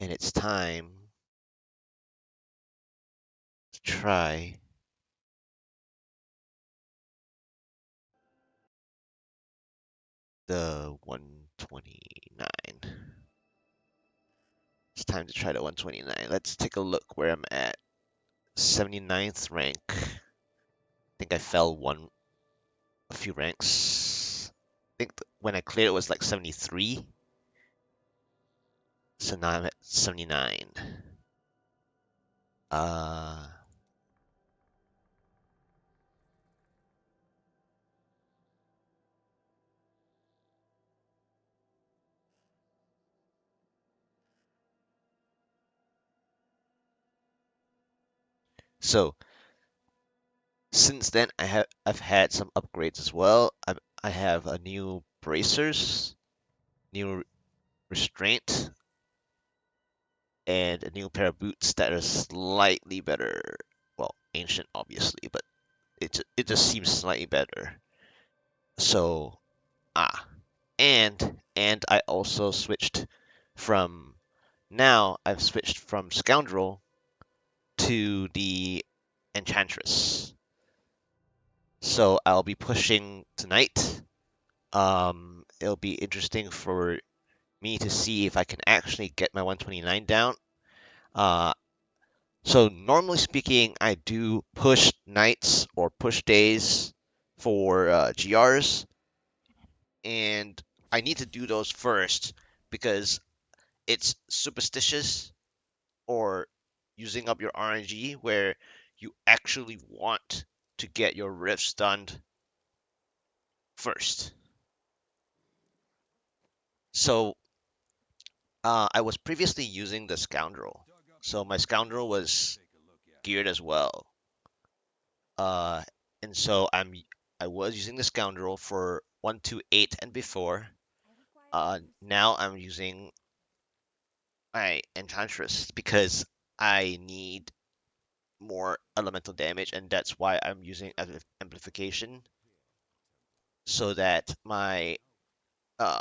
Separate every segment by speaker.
Speaker 1: And it's time to try the 129. It's time to try the 129. Let's take a look where I'm at. 79th rank. I think I fell a few ranks. I think when I cleared it was like 73. So now I'm at 79. Uh, so since then I've had some upgrades as well. I have a new bracers, new restraint, and a new pair of boots that are slightly better. Well, ancient obviously, but it just seems slightly better. So ah, and I also switched from now I've switched from Scoundrel to the Enchantress. So I'll be pushing tonight. It'll be interesting for me to see if I can actually get my 129 down. Uh, so normally speaking, I do push nights or push days for GRs, and I need to do those first because it's superstitious or using up your RNG where you actually want to get your rifts done first. So I was previously using the Scoundrel, so my Scoundrel was geared as well. Uh, and so I was using the Scoundrel for 128 and before. Now I'm using my Enchantress because I need more elemental damage, and that's why I'm using amplification so that my uh,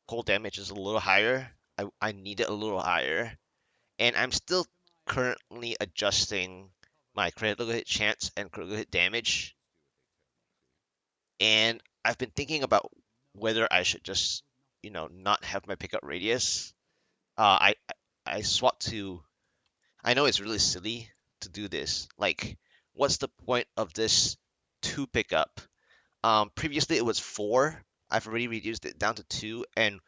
Speaker 1: cold damage is a little higher. I need it a little higher, and I'm still currently adjusting my critical hit chance and critical hit damage. And I've been thinking about whether I should just, not have my pickup radius. I swap to. I know it's really silly to do this. Like, what's the point of this two pickup? Previously it was four. I've already reduced it down to two, and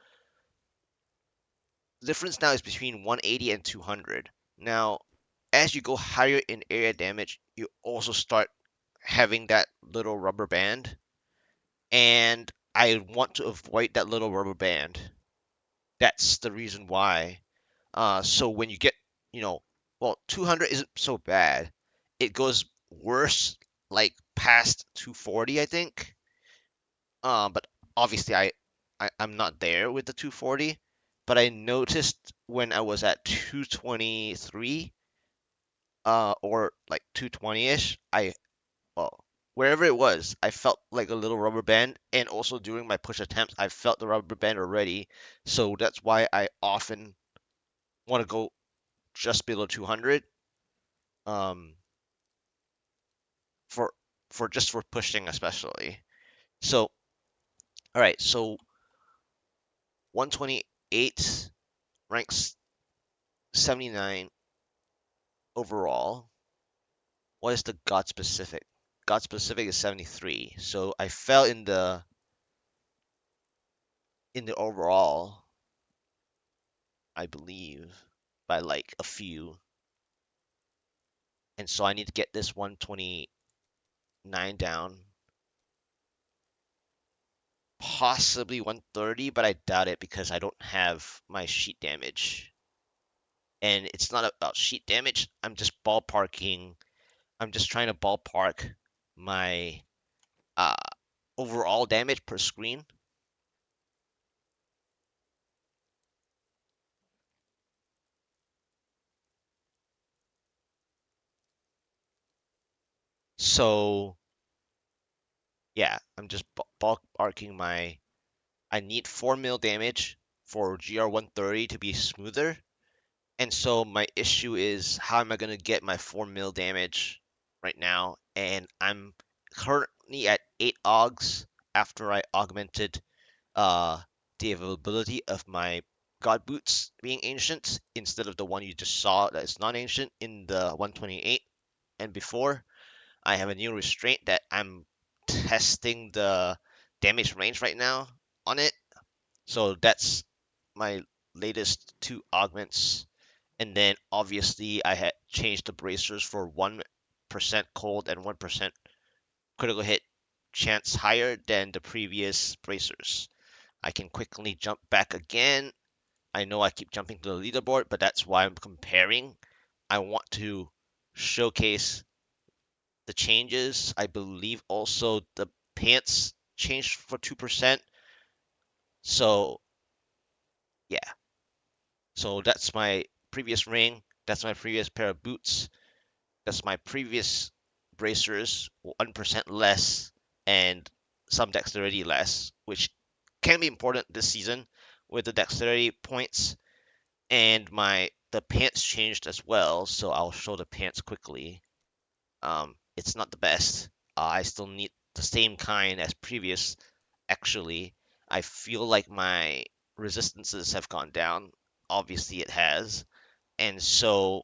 Speaker 1: the difference now is between 180 and 200. Now, as you go higher in area damage, you also start having that little rubber band, and I want to avoid that little rubber band. That's the reason why. So when you get, you know, well, 200 isn't so bad. It goes worse like past 240, I think. But obviously I'm not there with the 240. But I noticed when I was at 223, or like 220-ish, well, wherever it was, I felt like a little rubber band, and also during my push attempts, I felt the rubber band already. So that's why I often want to go just below 200, um, for for pushing especially. So all right, so 128 ranks 79 overall. What is the God specific? God specific is 73. So I fell in the overall, I believe, by like a few. And so I need to get this 129 down, possibly 130, but I doubt it because I don't have my sheet damage. And it's not about sheet damage. I'm just trying to ballpark my uh, overall damage per screen. So yeah, I'm just ballparking my. I need 4 mil damage for GR 130 to be smoother, And so my issue is how am I gonna get my 4 mil damage right now? And I'm currently at 8 Augs after I augmented uh the availability of my God Boots being ancient instead of the one you just saw that is non-ancient in the 128 and before. I have a new restraint that I'm testing the damage range right now on it. So that's my latest two augments. And then obviously I had changed the bracers for 1% cold and 1% critical hit chance higher than the previous bracers. I can quickly jump back again. I know I keep jumping to the leaderboard, but that's why I'm comparing. I want to showcase the changes. I believe also the pants changed for 2%. So, yeah. So that's my previous ring. That's my previous pair of boots. That's my previous bracers, 1% less and some dexterity less, which can be important this season with the dexterity points. And the pants changed as well, so I'll show the pants quickly. It's not the best. I still need the same kind as previous. Actually, I feel like my resistances have gone down. Obviously, it has, and so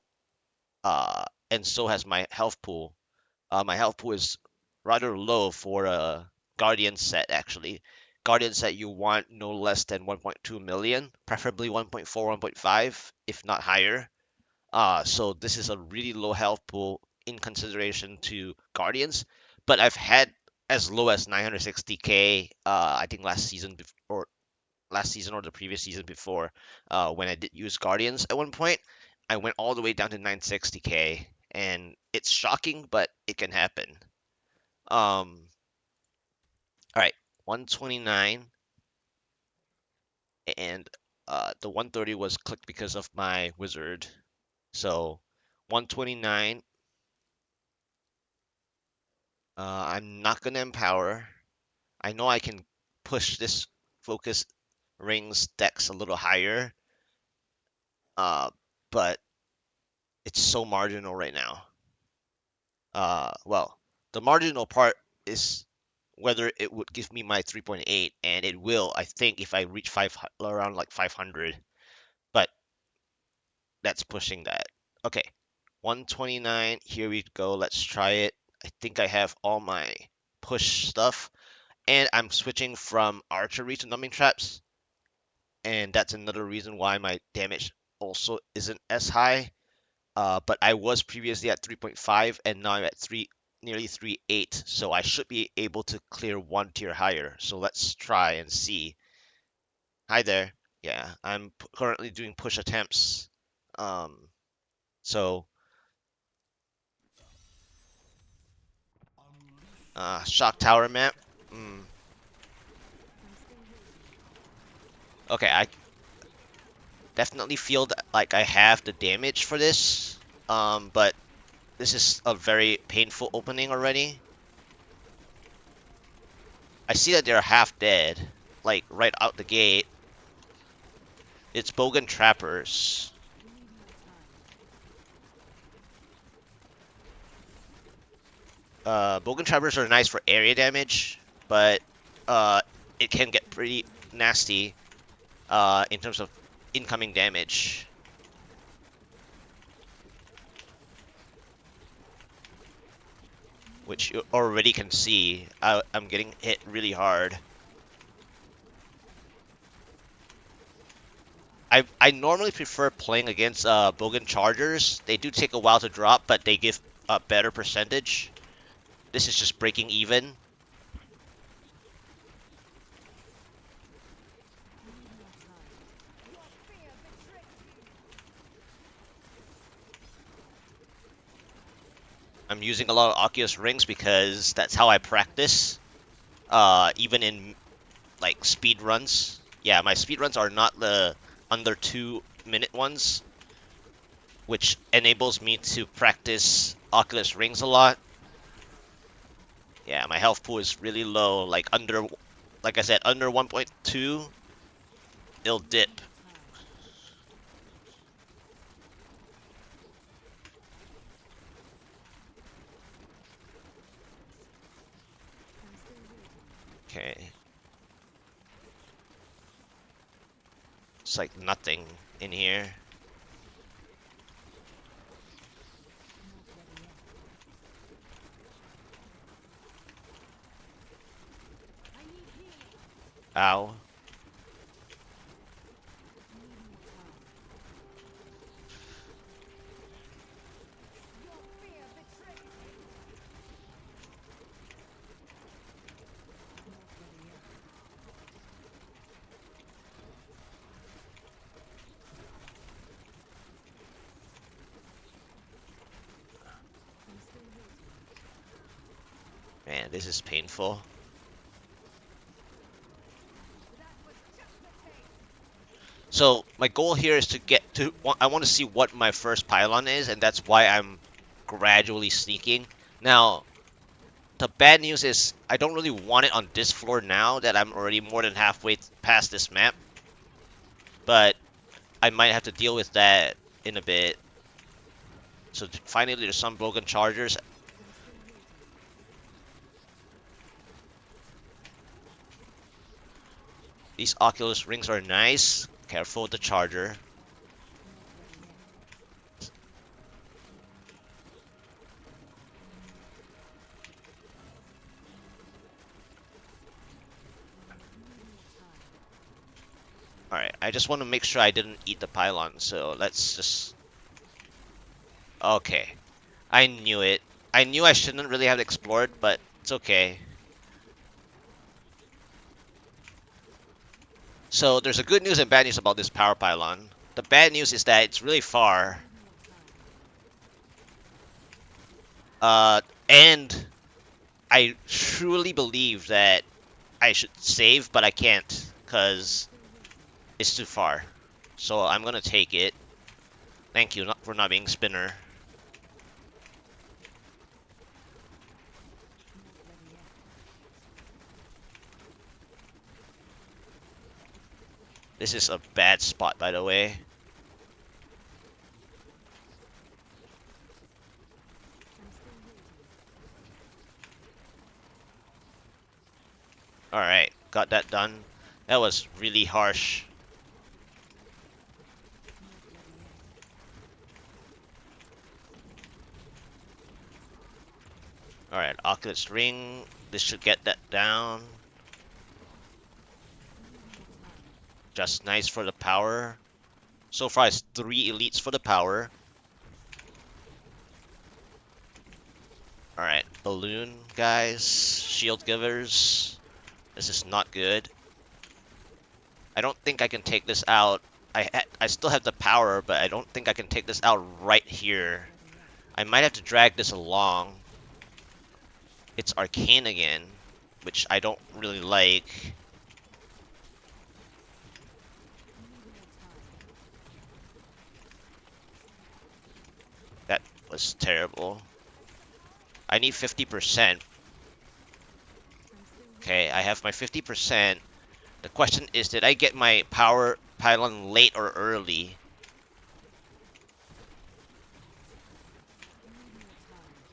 Speaker 1: has my health pool. My health pool is rather low for a Guardian set, actually. Guardian set, you want no less than 1.2 million, preferably 1.4, 1.5, if not higher. So this is a really low health pool in consideration to Guardians, but I've had as low as 960k. I think last season or the previous season before, when I did use Guardians at one point, I went all the way down to 960k, and it's shocking, but it can happen. All right, 129, and the 130 was clicked because of my wizard. So 129. I'm not gonna empower. I know I can push this focus rings dex a little higher, uh, but it's so marginal right now. Well, the marginal part is whether it would give me my 3.8, and it will, I think, if I reach around like 500. But that's pushing that. Okay, 129. Here we go. Let's try it. I think I have all my push stuff, and I'm switching from archery to numbing traps, and that's another reason why my damage also isn't as high. But I was previously at 3.5, and now I'm at nearly 3.8, so I should be able to clear one tier higher. So let's try and see. Hi there. Yeah, I'm currently doing push attempts. Um, so shock tower map. Mm, okay, I definitely feel that, like I have the damage for this. But this is a very painful opening already. I see that they're half dead, like right out the gate. It's Bogan Trappers. Bogan Trappers are nice for area damage, but uh, it can get pretty nasty in terms of incoming damage, which you already can see. I'm getting hit really hard. I normally prefer playing against Bogan Chargers. They do take a while to drop, but they give a better percentage. This is just breaking even. I'm using a lot of Oculus rings because that's how I practice. Even in like speed runs. Yeah, my speed runs are not the under 2 minute ones, which enables me to practice Oculus rings a lot. Yeah, my health pool is really low, like I said, under 1.2, it'll dip. Okay. It's like nothing in here. Ow. Man, this is painful. So my goal here is to get to. I want to see what my first pylon is, and that's why I'm gradually sneaking. Now, the bad news is I don't really want it on this floor now that I'm already more than halfway past this map. But I might have to deal with that in a bit. So finally, there's some broken chargers. These Oculus rings are nice. Careful with the charger. Alright, I just want to make sure I didn't eat the pylon, so let's just... Okay. I knew it. I knew I shouldn't really have explored, but it's okay. So there's a good news and bad news about this power pylon. The bad news is that it's really far. And I truly believe that I should save, but I can't, because it's too far. So I'm gonna take it. Thank you for not being spinner. This is a bad spot, by the way. Alright, got that done. That was really harsh. Alright, Oculus Ring. This should get that down. Just nice for the power. So far, it's 3 elites for the power. Alright, balloon guys. Shield givers. This is not good. I don't think I can take this out. I still have the power, but I don't think I can take this out right here. I might have to drag this along. It's arcane again, which I don't really like. That was terrible. I need 50%. Okay, I have my 50%. The question is, did I get my power pylon late or early?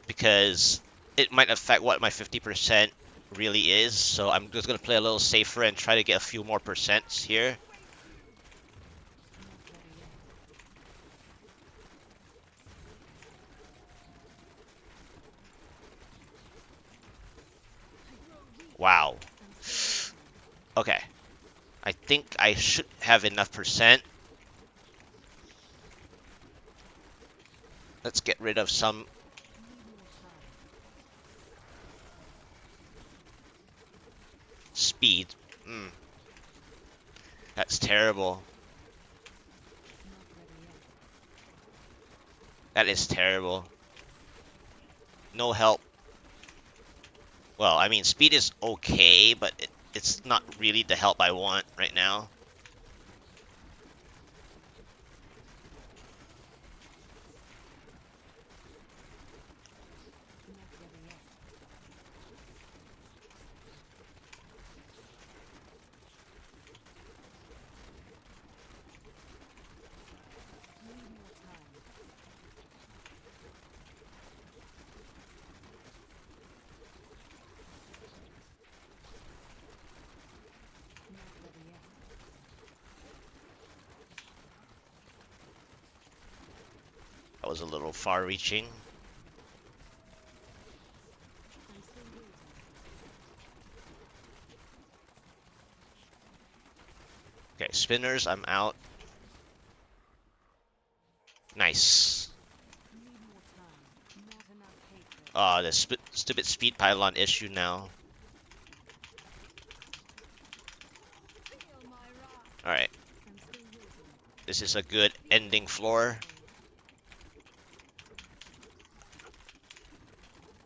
Speaker 1: Because it might affect what my 50% really is. So I'm just going to play a little safer and try to get a few more percents here. Wow. Okay. I think I should have enough percent. Let's get rid of some. Speed. That's terrible. That is terrible. No help. Well, I mean, speed is okay, but it's not really the help I want right now. That was a little far-reaching. Okay, spinners, I'm out. Nice. The stupid speed pylon issue now. Alright. This is a good ending floor.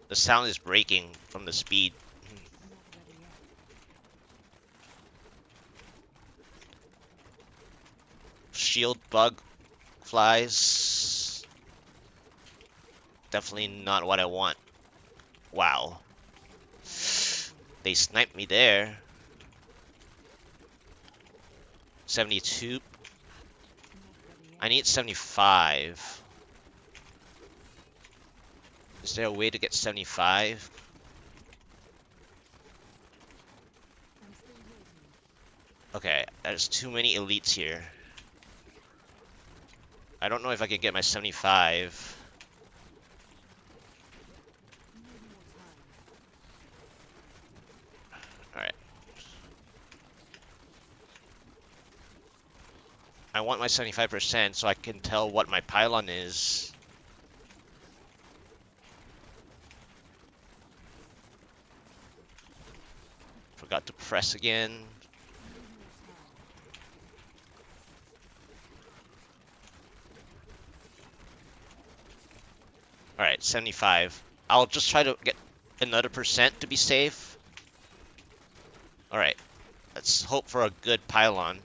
Speaker 1: The sound is breaking from the speed. Shield bug flies. Definitely not what I want. Wow. They sniped me there. 72. I need 75. Is there a way to get 75? Okay, there's too many elites here. I don't know if I can get my 75. Alright. I want my 75% so I can tell what my pylon is. Forgot to press again. Alright, 75. I'll just try to get another percent to be safe. Alright, let's hope for a good pylon.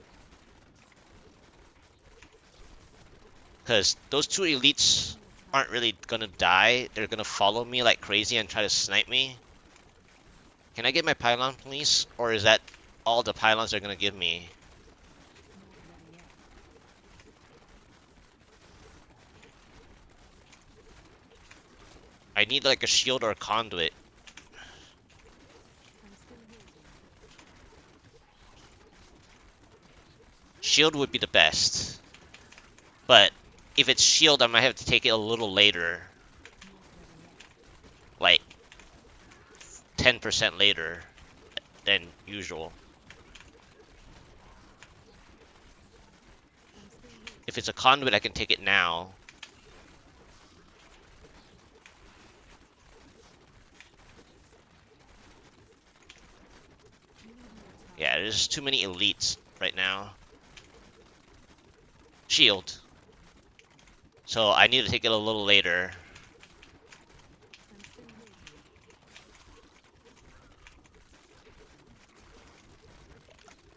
Speaker 1: Because those two elites aren't really gonna die. They're gonna follow me like crazy and try to snipe me. Can I get my pylon, please? Or is that all the pylons they're gonna give me? I need like a shield or a conduit. Shield would be the best. But if it's shield, I might have to take it a little later. Like 10% later than usual. If it's a conduit, I can take it now. Yeah, there's too many elites right now. Shield. So I need to take it a little later.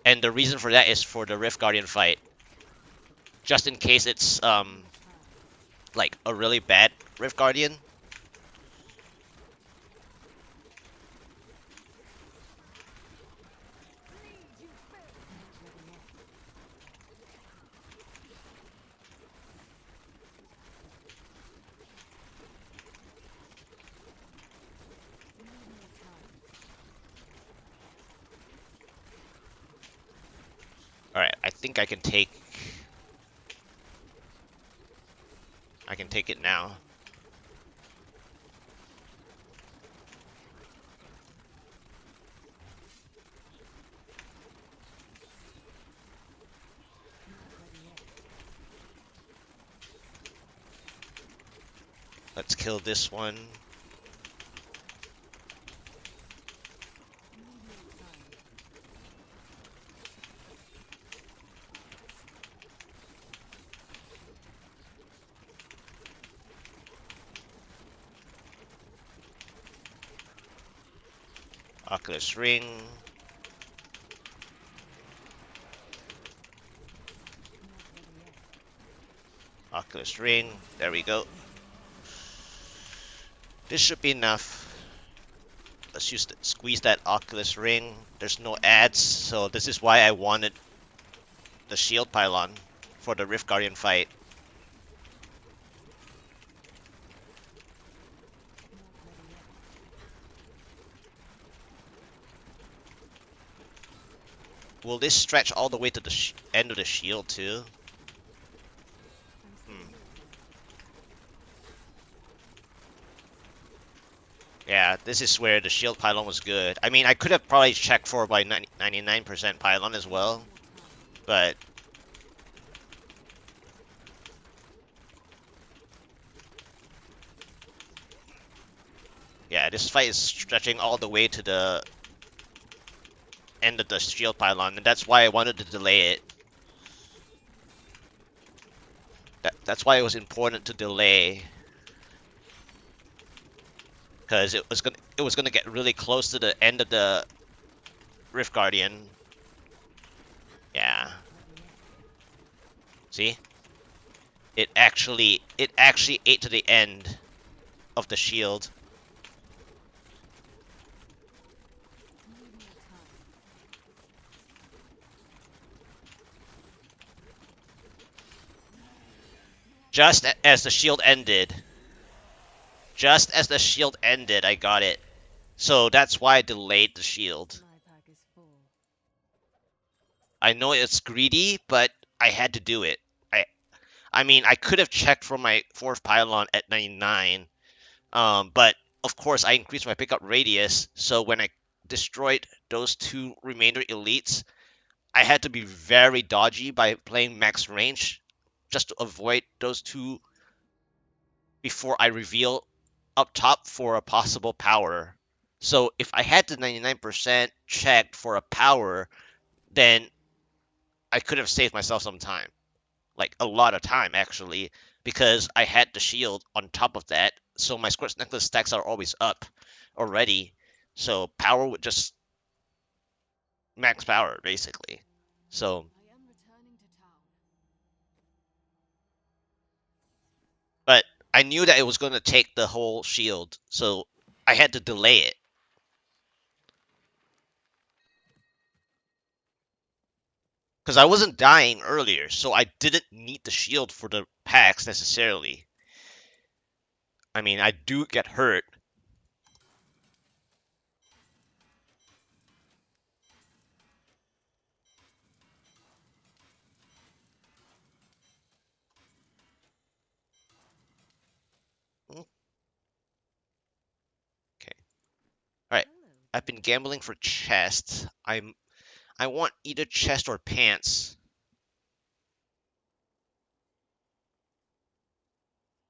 Speaker 1: And the reason for that is for the Rift Guardian fight. Just in case it's like a really bad Rift Guardian. Alright, I think I can take it now. Let's kill this one. Oculus Ring. Oculus Ring. There we go. This should be enough. Let's squeeze that Oculus Ring. There's no ads, so this is why I wanted the Shield Pylon for the Rift Guardian fight. Will this stretch all the way to the end of the shield too? Yeah, this is where the shield pylon was good. I mean, I could have probably checked for my 99% pylon as well, but yeah, this fight is stretching all the way to the end of the shield pylon, and that's why I wanted to delay it. That's why it was important to delay, because it was gonna get really close to the end of the Rift Guardian. Yeah. See? It actually ate to the end of the shield. Just as the shield ended. Just as the shield ended, I got it. So that's why I delayed the shield. I know it's greedy, but I had to do it. I I mean, I could have checked for my fourth pylon at 99, but of course I increased my pickup radius, so when I destroyed those two remainder elites, I had to be very dodgy by playing max range just to avoid those two before I reveal up top for a possible power. So if I had the 99% checked for a power, then I could have saved myself some time. Like a lot of time actually, because I had the shield on top of that. So my Squirt's Necklace stacks are always up already. So power would just max power basically. So but I knew that it was going to take the whole shield, so I had to delay it. Because I wasn't dying earlier, so I didn't need the shield for the packs necessarily. I mean, I do get hurt. Okay. Alright. I've been gambling for chests. I want either chest or pants.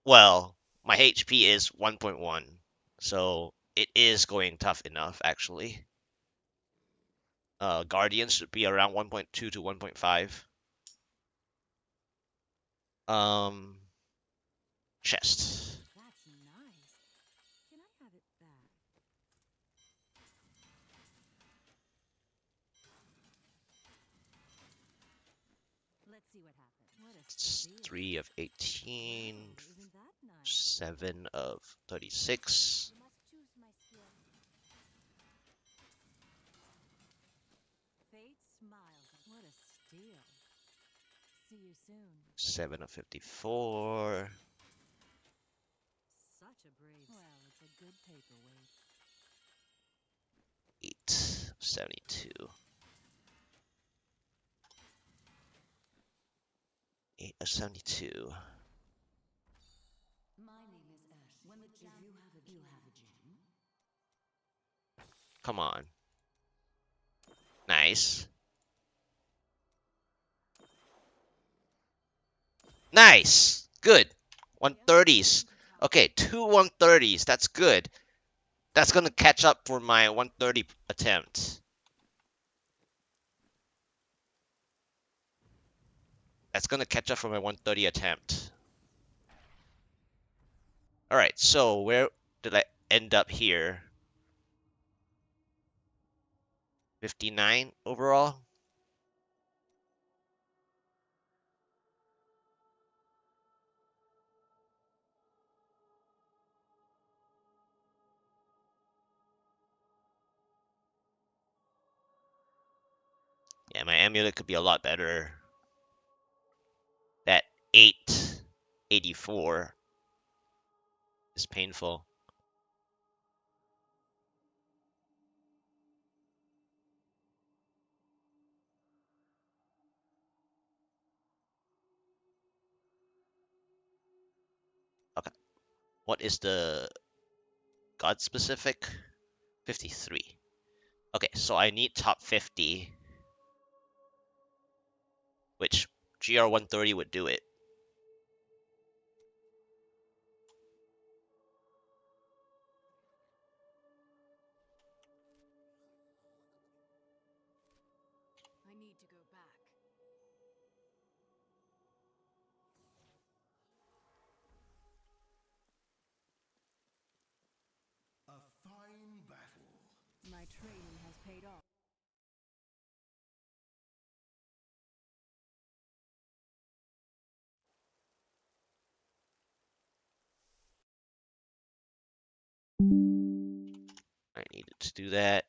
Speaker 1: Well, my HP is 1.1, so it is going tough enough actually. Guardians should be around 1.2 to 1.5. Um, chest. 3 of 18, 7 of 36. 7 of 54. 8 of 72. 8 of 72. Come on. Nice. Nice. Good. 130s. Okay, two 130s. That's good. That's going to catch up for my 130 attempt. That's going to catch up for my 130 attempt. Alright, so where did I end up here? 59 overall? Yeah, my amulet could be a lot better. That 884 is painful. Okay. What is the God specific? 53. Okay, so I need top 50, which GR 130 would do it.
Speaker 2: I need to go back.
Speaker 3: A fine battle.
Speaker 2: My training has paid off.
Speaker 1: I needed to do that.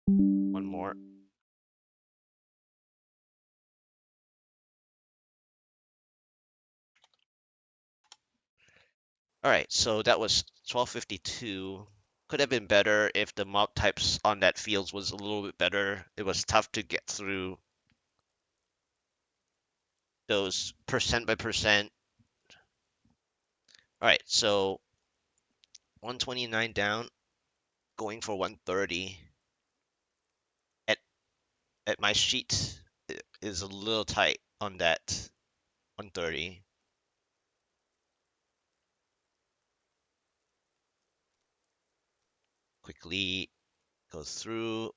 Speaker 1: One more. Alright, so that was 1252. Could have been better if the mob types on that field was a little bit better. It was tough to get through those percent by percent. Alright, so 129 down, going for 130. At my sheet is a little tight on that 130. Quickly go through.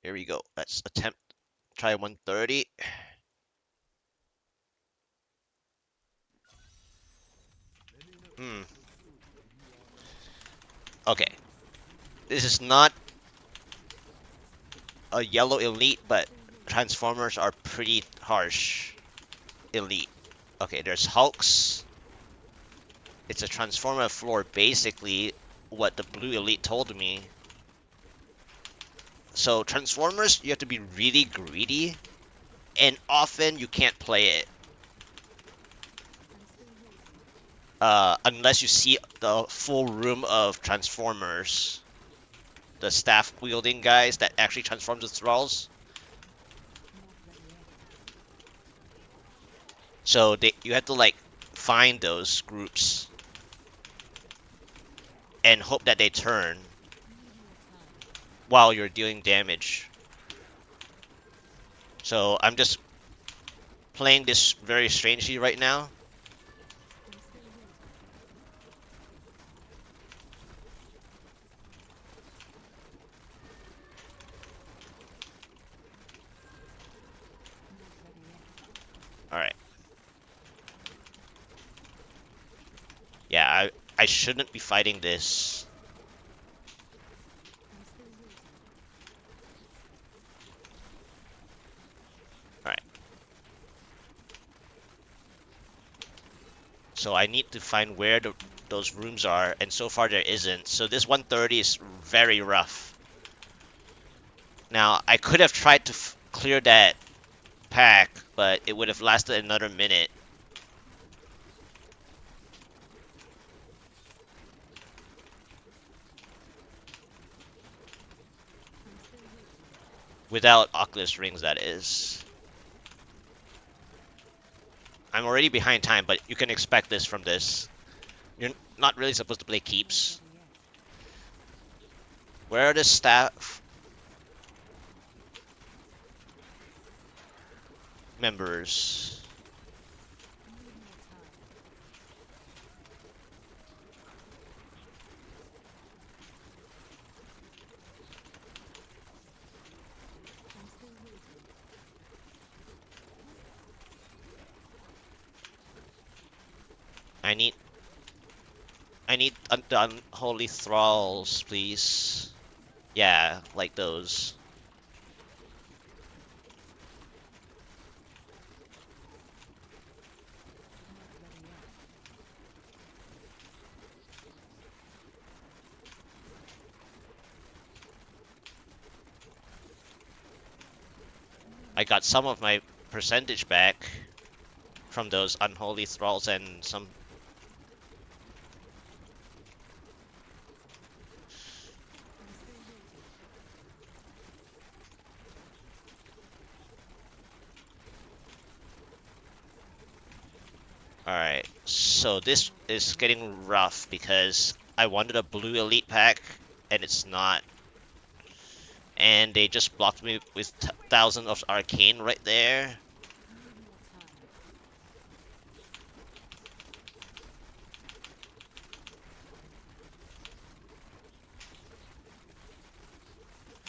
Speaker 1: Here we go. Let's try 130. Okay. This is not a yellow elite, but Transformers are pretty harsh elite. Okay, there's Hulks. It's a Transformer floor, basically what the blue elite told me. So Transformers, you have to be really greedy, and often you can't play it. Unless you see the full room of Transformers. The staff-wielding guys that actually transform the Thralls. So you have to, like, find those groups and hope that they turn while you're dealing damage. So I'm just playing this very strangely right now. Alright. Yeah, I shouldn't be fighting this. Alright. So I need to find where those rooms are, and so far there isn't. So this 130 is very rough. Now, I could have tried to clear that pack, but it would have lasted another minute. Without Oculus rings, that is. I'm already behind time, but you can expect this from this. You're not really supposed to play keeps. Where are the staff members? I need the unholy thralls, please. Yeah, like those. I got some of my percentage back. from those unholy thralls and some. Alright, so this is getting rough because I wanted a blue elite pack and it's not. And they just blocked me with thousands of arcane right there.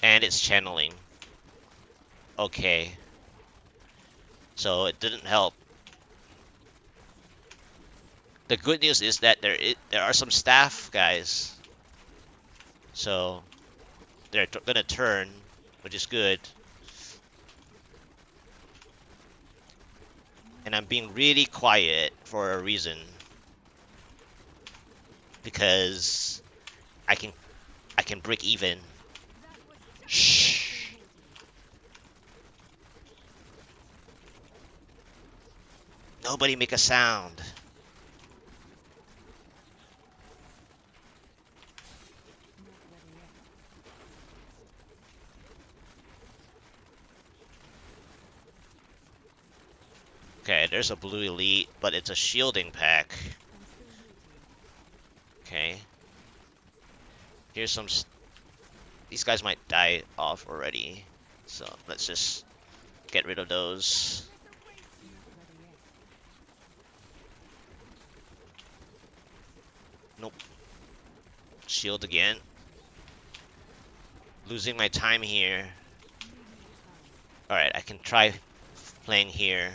Speaker 1: And it's channeling. Okay. So it didn't help. The good news is that there are some staff guys. So they're gonna turn, which is good. And I'm being really quiet for a reason. Because I can break even. Shh. Nobody make a sound. Okay, there's a blue elite, but it's a shielding pack. Okay. Here's some. These guys might die off already. So let's just get rid of those. Nope. Shield again. Losing my time here. Alright, I can try playing here.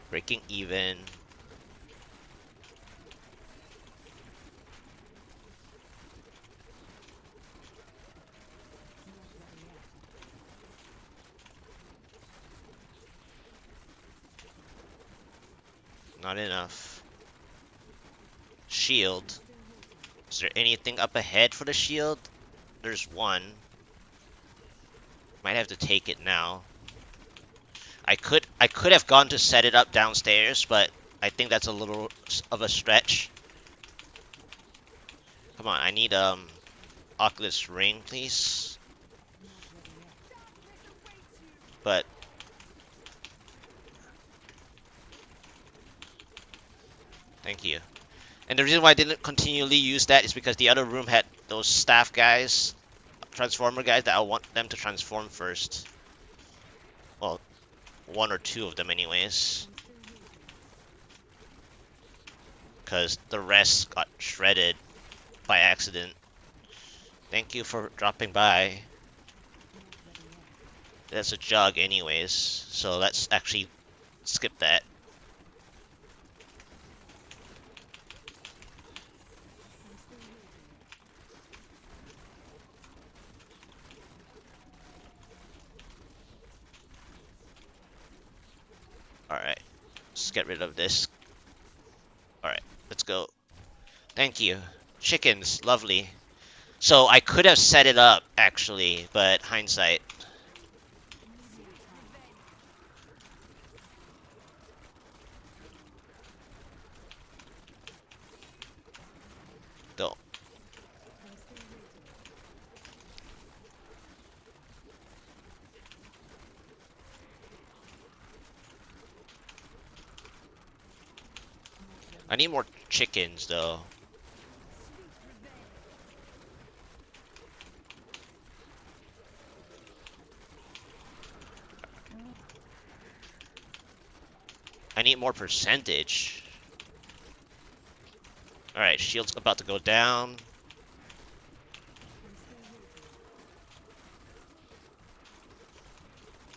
Speaker 1: Breaking even. Not enough. Shield. Is there anything up ahead for the shield? There's one. Might have to take it now. I could have gone to set it up downstairs, but I think that's a little of a stretch. Come on, I need Oculus Ring, please. But thank you. And the reason why I didn't continually use that is because the other room had those staff guys, transformer guys, that I want them to transform first. Well, one or two of them anyways. Because the rest got shredded by accident. Thank you for dropping by. That's a jug anyways, so let's actually skip that. Alright, let's get rid of this. Alright, let's go. Thank you. Chickens, lovely. So I could have set it up, actually, but hindsight. Don't. I need more chickens, though. I need more percentage. Alright, shield's about to go down.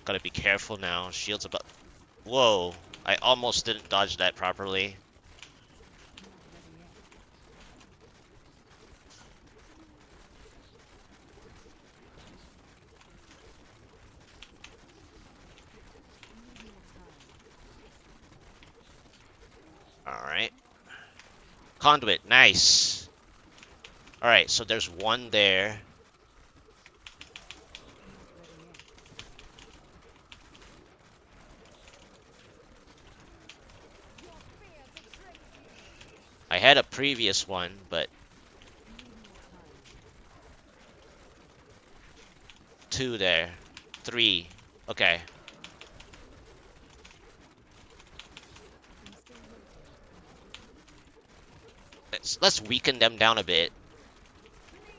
Speaker 1: Gotta be careful now. Shield's about... Whoa. I almost didn't dodge that properly. conduit. Nice. Alright, so there's one there. I had a previous one, but two there. Three. Okay. Let's weaken them down a bit.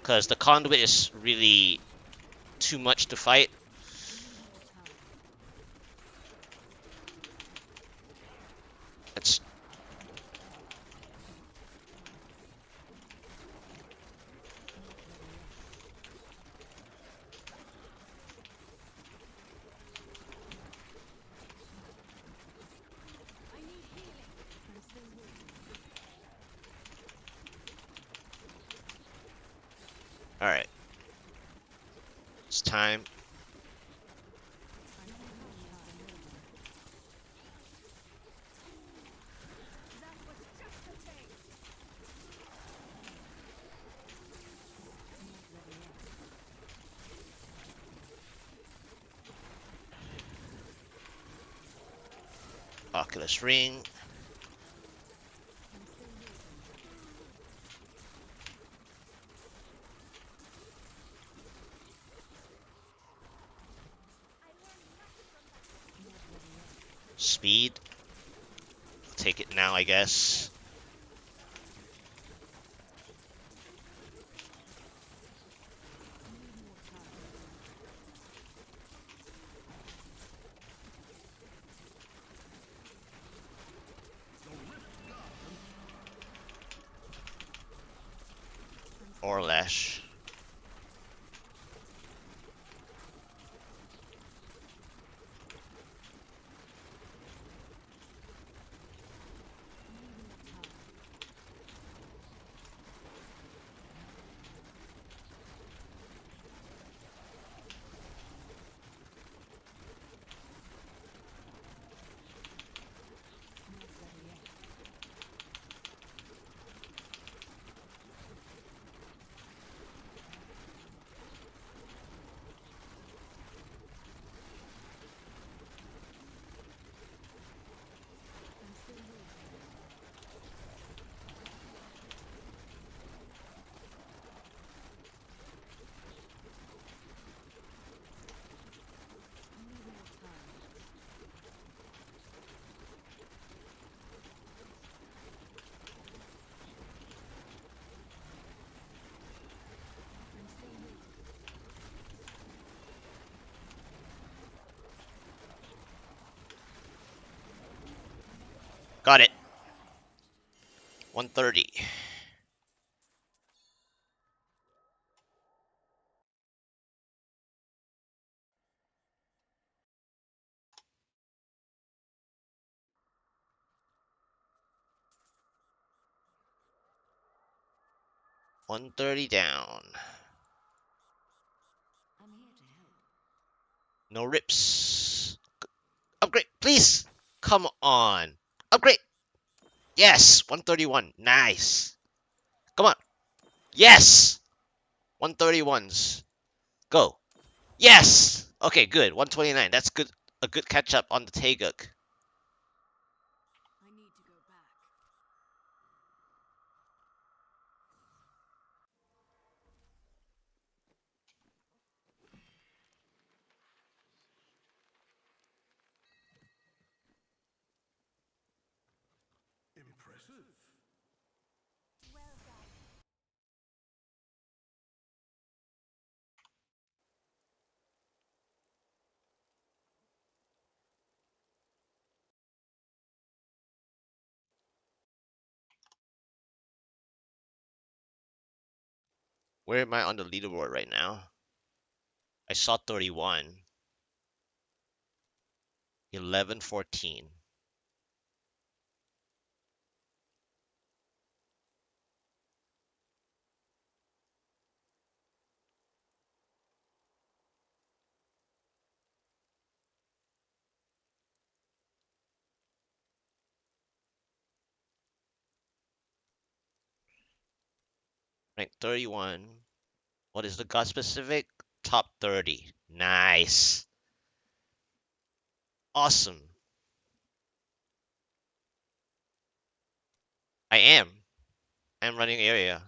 Speaker 1: Because the conduit is really too much to fight. Let's... Alright. It's time. Oculus Ring. Speed. Take it now, I guess. Or Lash. Got it. 130. Down. No rips. Upgrade, please. Come on. Upgrade. Yes. 131. Nice. Come on. Yes. 131s. Go. Yes. Okay, good. 129. That's good. A good catch up on the Taeguk.
Speaker 2: I need to go back.
Speaker 3: Impressive.
Speaker 1: Where am I on the leaderboard right now? I saw 31. 11, 14. Rank 31. What is the god specific? Top 30. Nice. Awesome. I am. I'm running area.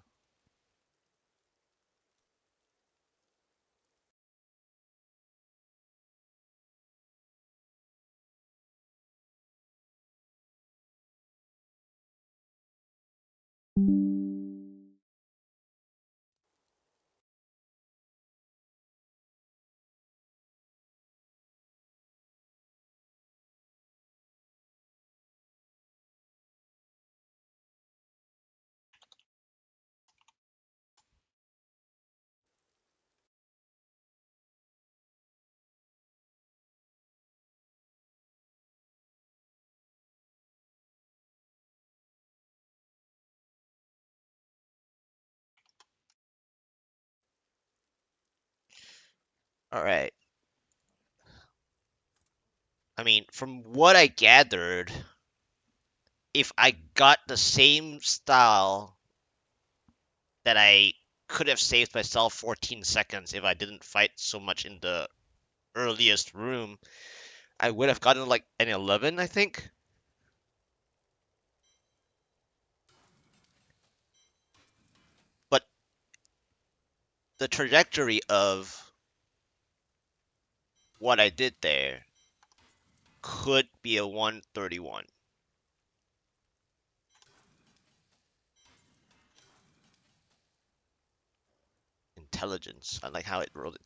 Speaker 1: Alright. I mean, from what I gathered, if I got the same style that I could have saved myself 14 seconds if I didn't fight so much in the earliest room, I would have gotten like an 11, I think. But the trajectory of what I did there could be a 131. Intelligence. I like how it rolled it.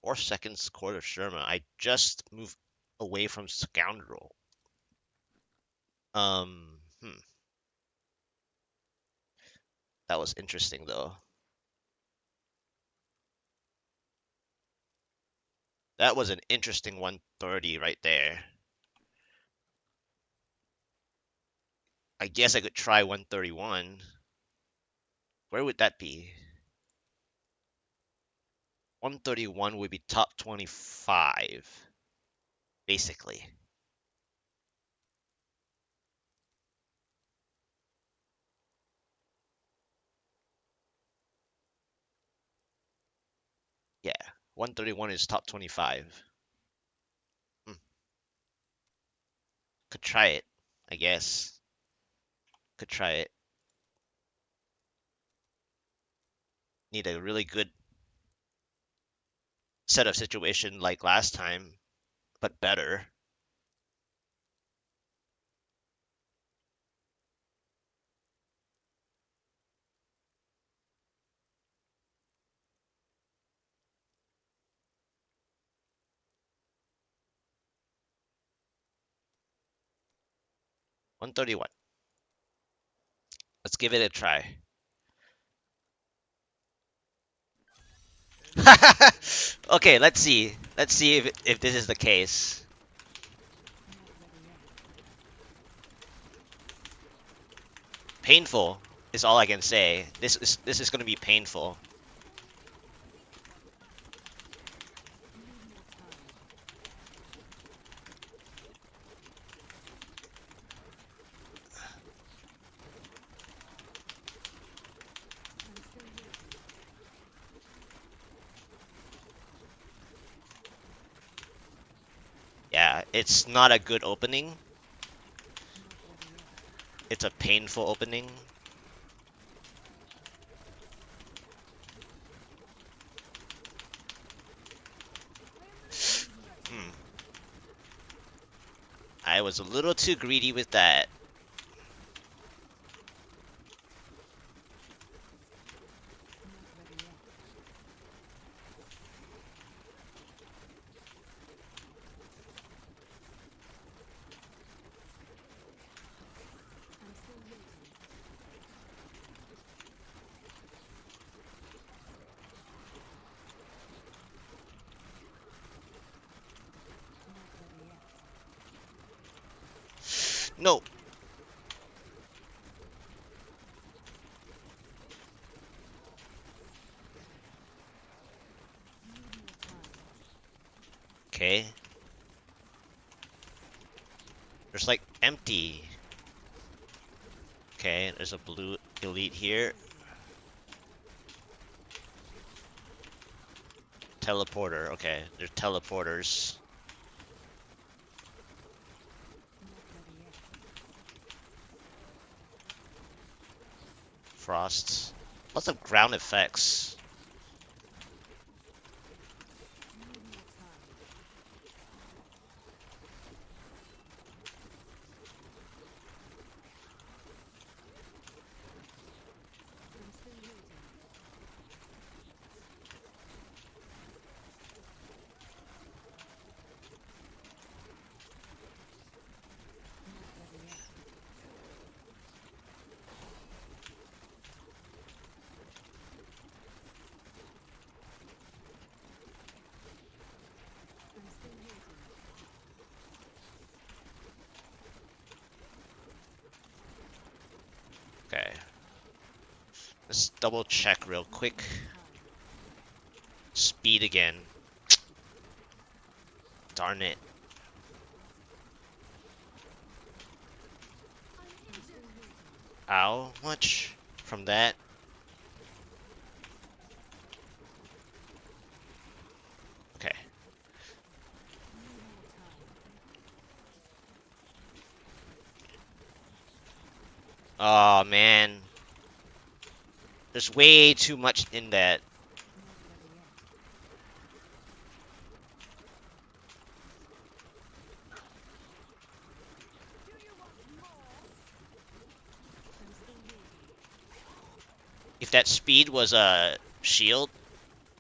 Speaker 1: 4 seconds Court of Sherma. I just moved away from Scoundrel. Um, hmm. That was interesting though. That was an interesting 130 right there. I guess I could try 131. Where would that be? 131 would be top 25, basically. Yeah, 131 is top 25. Hmm. Could try it, I guess. Could try it. Need a really good set of situation like last time, but better. One 131. Let's give it a try. Okay, let's see. Let's see if this is the case. Painful is all I can say. This is gonna be painful. Yeah, it's not a good opening. It's a painful opening. Hmm. I was a little too greedy with that. No. Okay. There's like empty. Okay, there's a blue elite here. Teleporter. Okay, there's teleporters. Frosts. Lots of ground effects. Okay. Let's double check real quick. Speed again. Darn it. Ow, much from that? Okay. Oh man. There's way too much in that. If that speed was a shield,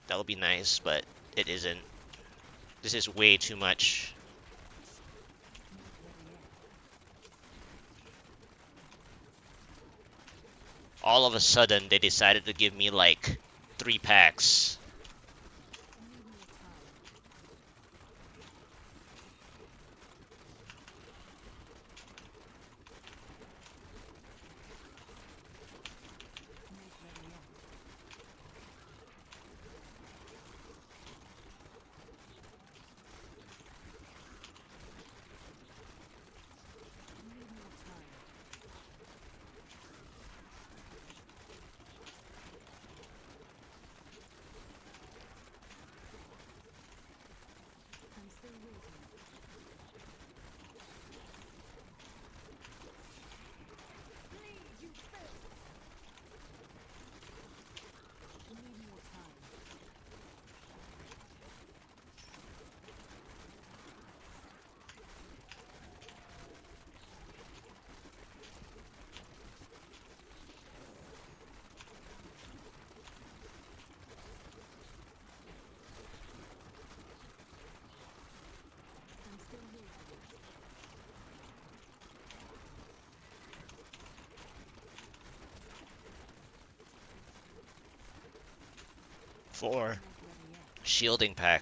Speaker 1: that would be nice, but it isn't. This is way too much. All of a sudden, they decided to give me like 3 packs. For shielding pack.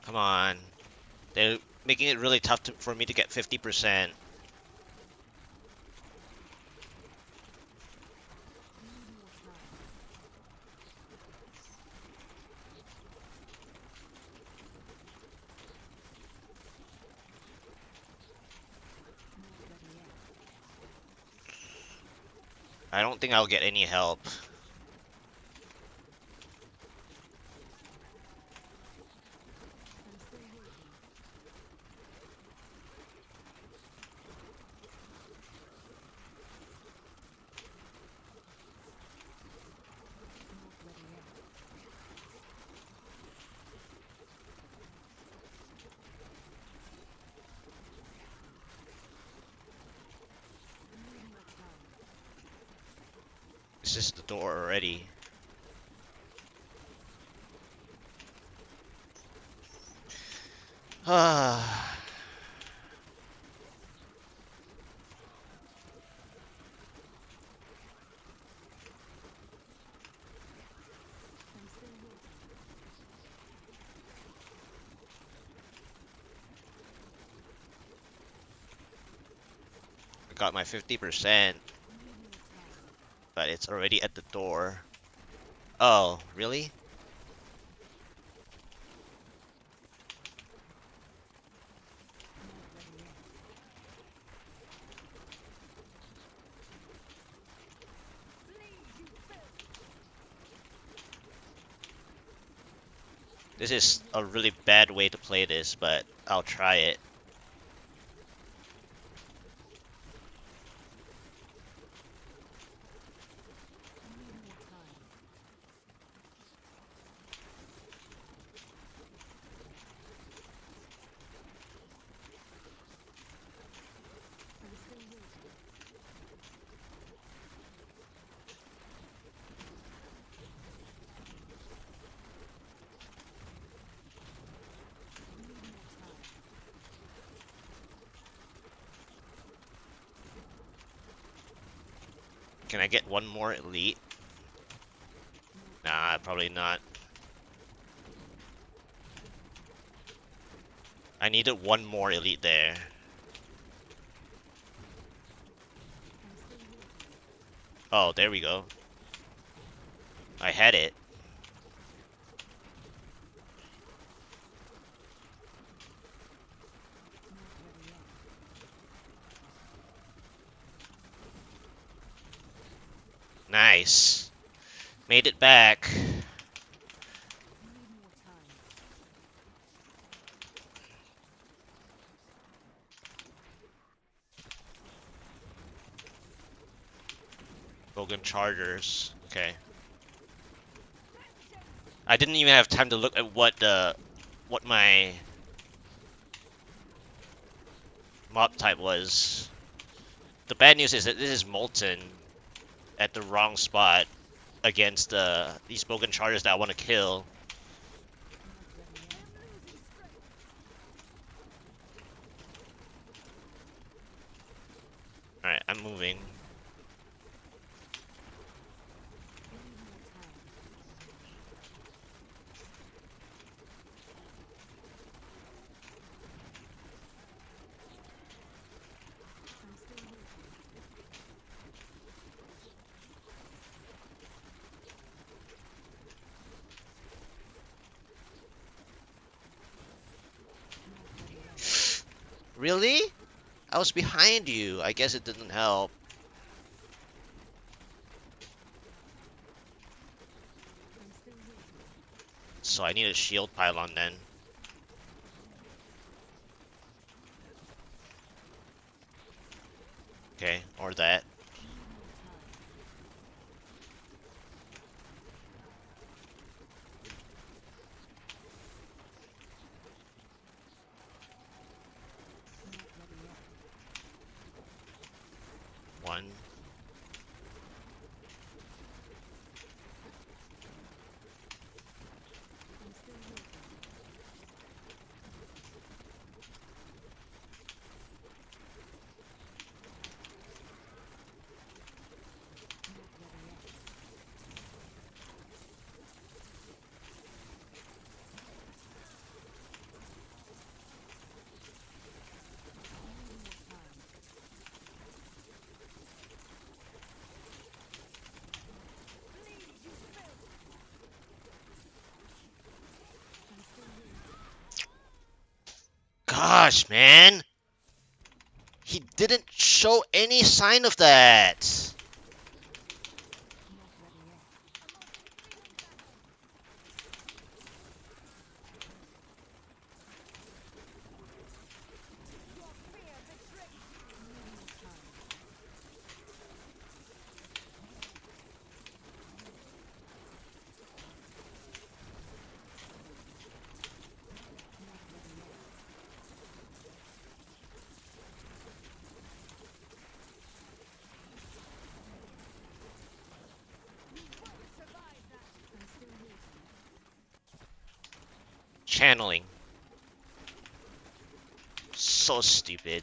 Speaker 1: Come on. They making it really tough for me to get 50%. I don't think I'll get any help. This is the door already. Ah. I got my 50%, but it's already at the door. Oh, really? This is a really bad way to play this, but I'll try it. Can I get one more elite? Nah, probably not. I needed one more elite there. Oh, there we go. I had it. Nice. Made it back. Bogan Chargers. Okay. I didn't even have time to look at what my mob type was. The bad news is that this is Molten at the wrong spot against these Bogan Chargers that I want to kill. Alright, I'm moving. Really? I was behind you. I guess it didn't help. So I need a shield pylon then. Okay, or that. One. gosh, man! He didn't show any sign of that. Channeling. So stupid.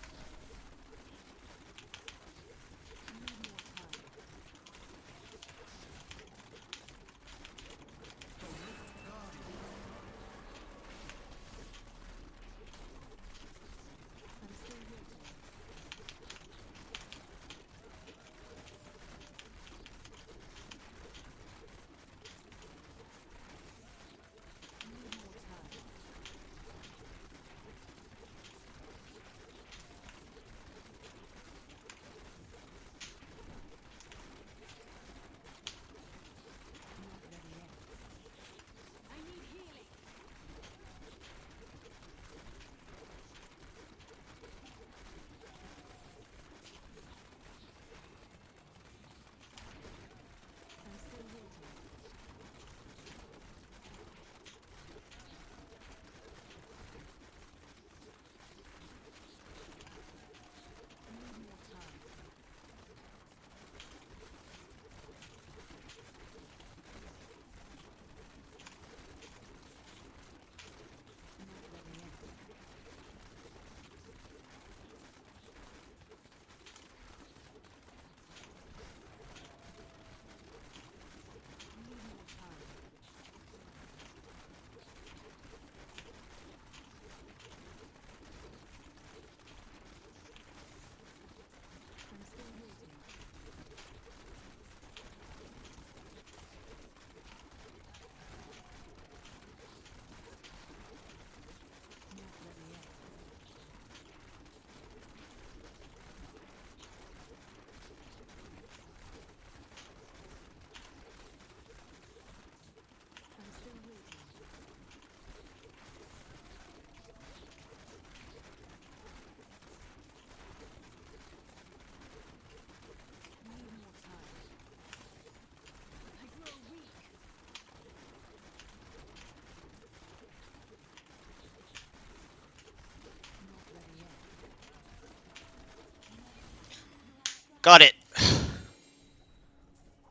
Speaker 1: Got it.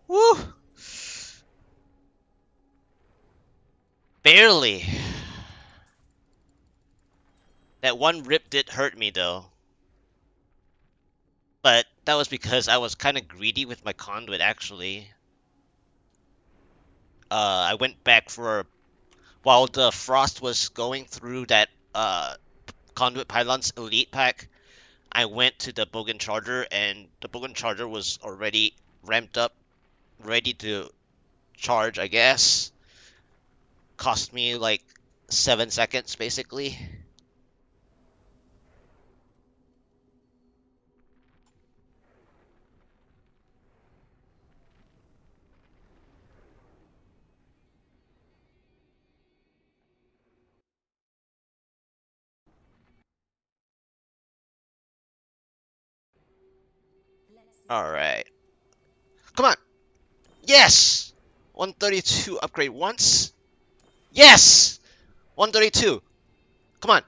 Speaker 1: Woo! Barely. That one rip did hurt me though. But that was because I was kind of greedy with my conduit actually. I went back for while the frost was going through that conduit pylons elite pack. I went to the Bogan Charger and the Bogan Charger was already ramped up, ready to charge, I guess. Cost me like 7 seconds basically. Alright. Come on! Yes! 132 upgrade once. Yes! 132. Come on.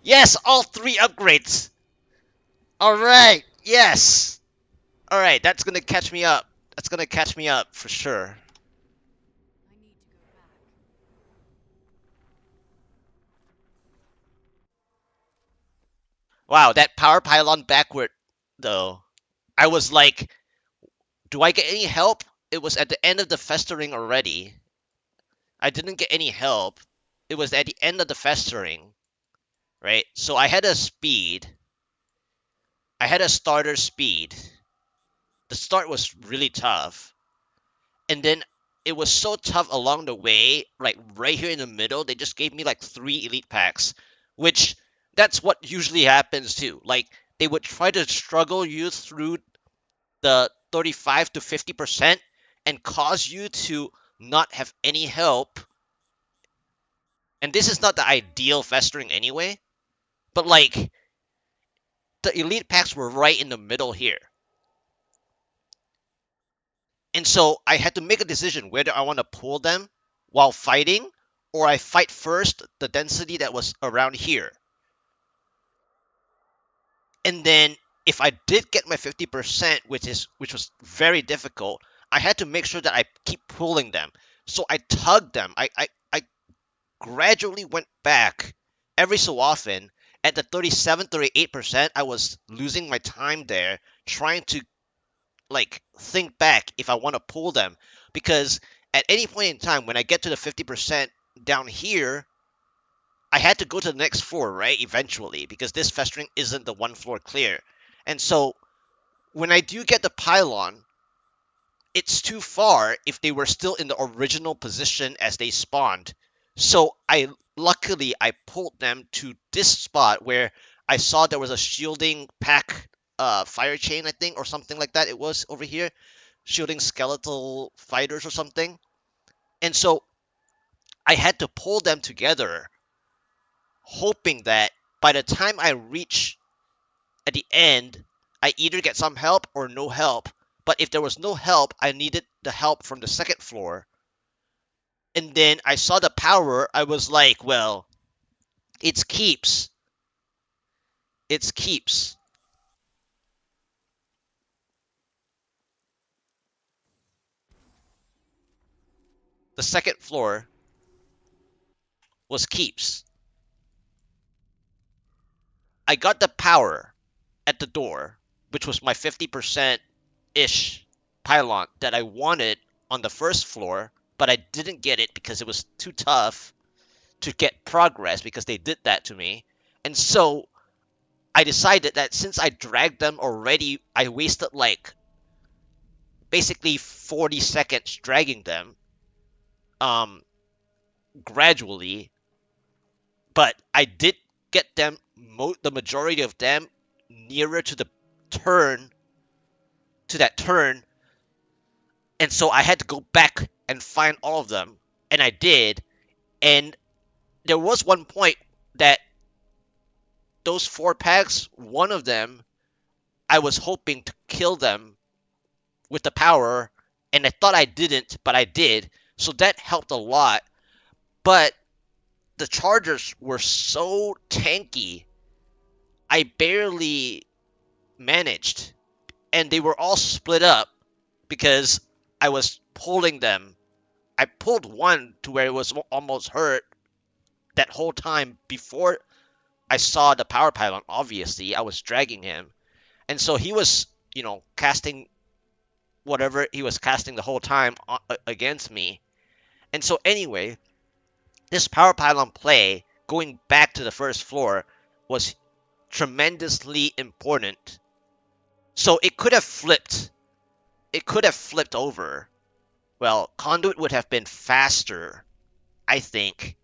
Speaker 1: Yes, all three upgrades. Alright, yes! Alright, that's gonna catch me up. That's gonna catch me up for sure.
Speaker 2: I need to go back.
Speaker 1: Wow, that power pylon backward, though. I was like, do I get any help? It was at the end of the festering already. I didn't get any help. It was at the end of the festering, right? So I had a speed. I had a starter speed. The start was really tough. And then it was so tough along the way, like right here in the middle, they just gave me like 3 elite packs, which That's what usually happens too. Like they would try to struggle you through the 35 to 50% and cause you to not have any help. And this is not the ideal festering anyway, but like the elite packs were right in the middle here. And so I had to make a decision whether I want to pull them while fighting or I fight first the density that was around here. And then if I did get my 50%, which was very difficult, I had to make sure that I keep pulling them. So I tugged them. I gradually went back every so often. At the 37, 38%, I was losing my time there trying to like think back if I want to pull them. Because at any point in time, when I get to the 50% down here, I had to go to the next floor, right? Eventually, because this festering isn't the one floor clear. And so when I do get the pylon, it's too far if they were still in the original position as they spawned. So I pulled them to this spot where I saw there was a shielding pack fire chain, I think, or something like that. It was over here, shielding skeletal fighters or something. And so I had to pull them together, hoping that by the time I reach at the end, I either get some help or no help. But if there was no help, I needed the help from the second floor. And then I saw the power. I was like, well, it's keeps. It's keeps. The second floor was keeps. I got the power at the door, which was my 50% ish pylon that I wanted on the first floor, but I didn't get it because it was too tough to get progress because they did that to me. And so I decided that since I dragged them already, I wasted like basically 40 seconds dragging them um gradually, but I did get them the majority of them nearer to the turn to that turn, and so I had to go back and find all of them, and I did. And there was one point that those four packs, one of them, I was hoping to kill them with the power, and I thought I didn't, but I did. So that helped a lot. But the Chargers were so tanky, I barely managed. And they were all split up because I was pulling them. I pulled one to where it was almost hurt that whole time before I saw the power pylon. Obviously, I was dragging him. And so he was, casting whatever he was casting the whole time against me. And so, anyway, this power pylon play, going back to the first floor, was tremendously important. So it could have flipped. It could have flipped over. Well, Conduit would have been faster, I think.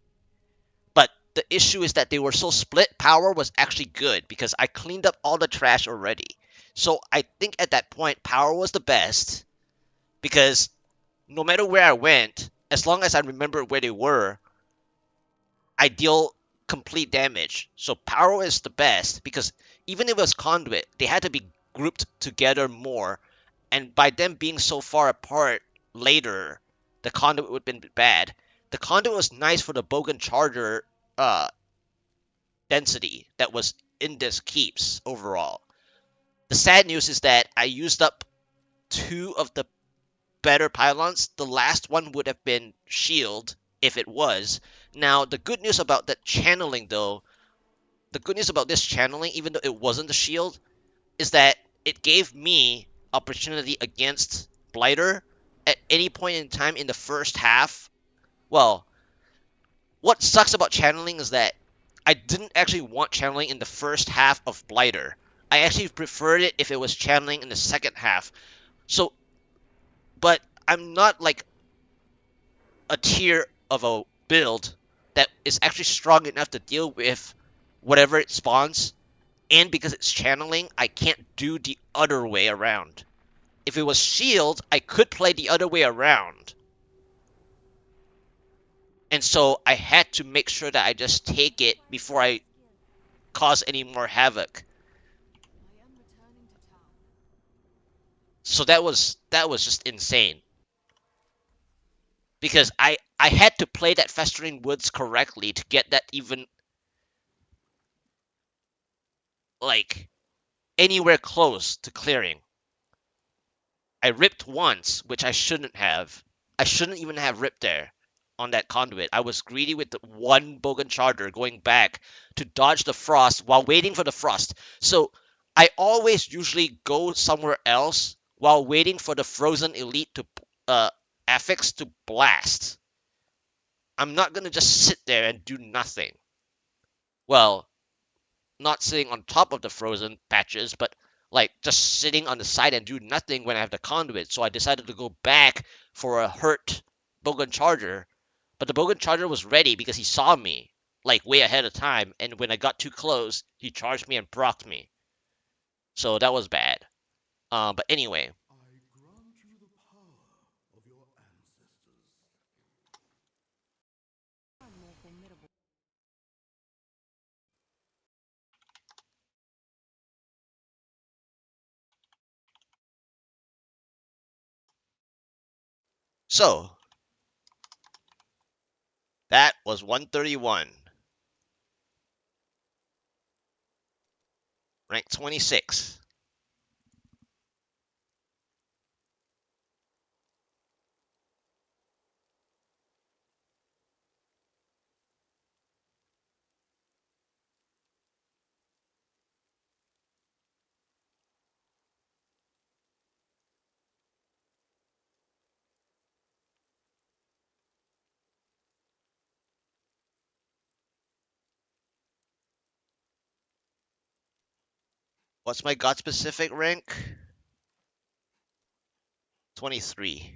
Speaker 1: But the issue is that they were so split. Power was actually good because I cleaned up all the trash already. So I think at that point, power was the best because no matter where I went, as long as I remember where they were, I deal complete damage. So power is the best because even if it was conduit, they had to be grouped together more. And by them being so far apart later, the conduit would have been bad. The conduit was nice for the Bogan Charger density that was in this keeps overall. The sad news is that I used up two of the better pylons. The last one would have been shield if it was. Now, the good news about that channeling, though, the good news about this channeling, even though it wasn't the shield, is that it gave me opportunity against Blighter at any point in time in the first half. Well, what sucks about channeling is that I didn't actually want channeling in the first half of Blighter. I actually preferred it if it was channeling in the second half. So, but I'm not like a tier of a build that is actually strong enough to deal with whatever it spawns, and because it's channeling, I can't do the other way around. If it was shield, I could play the other way around. And so I had to make sure that I just take it before I cause any more havoc.
Speaker 2: I am returning to town.
Speaker 1: So that was just insane. Because I had to play that Festering Woods correctly to get that even like anywhere close to clearing. I ripped once, which I shouldn't have. I shouldn't even have ripped there on that conduit. I was greedy with the one Bogan Charger going back to dodge the frost while waiting for the frost. So I always usually go somewhere else while waiting for the frozen elite to affix to blast. I'm not gonna just sit there and do nothing. Well, not sitting on top of the frozen patches, but like just sitting on the side and do nothing when I have the conduit. So I decided to go back for a hurt Bogan Charger, but the Bogan Charger was ready because he saw me like way ahead of time, and when I got too close, he charged me and procced me. So that was bad. But anyway,
Speaker 3: I grant you the power of your ancestors.
Speaker 2: I'm more formidable.
Speaker 1: so that was 131, rank 26. What's my god specific rank? 23.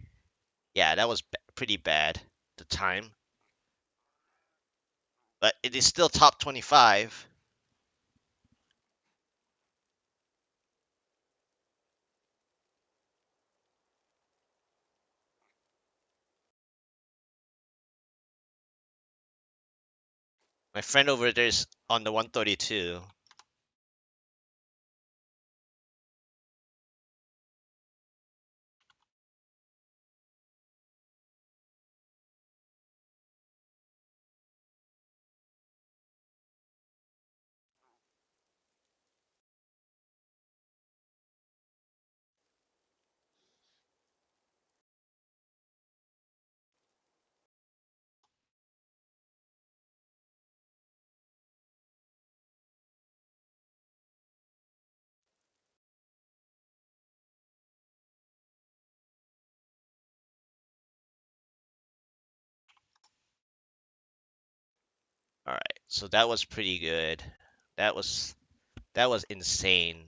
Speaker 1: Yeah, that was pretty bad at the time, but it is still top 25. My friend over there is on the 132. All right, so that was pretty good. That was that was insane.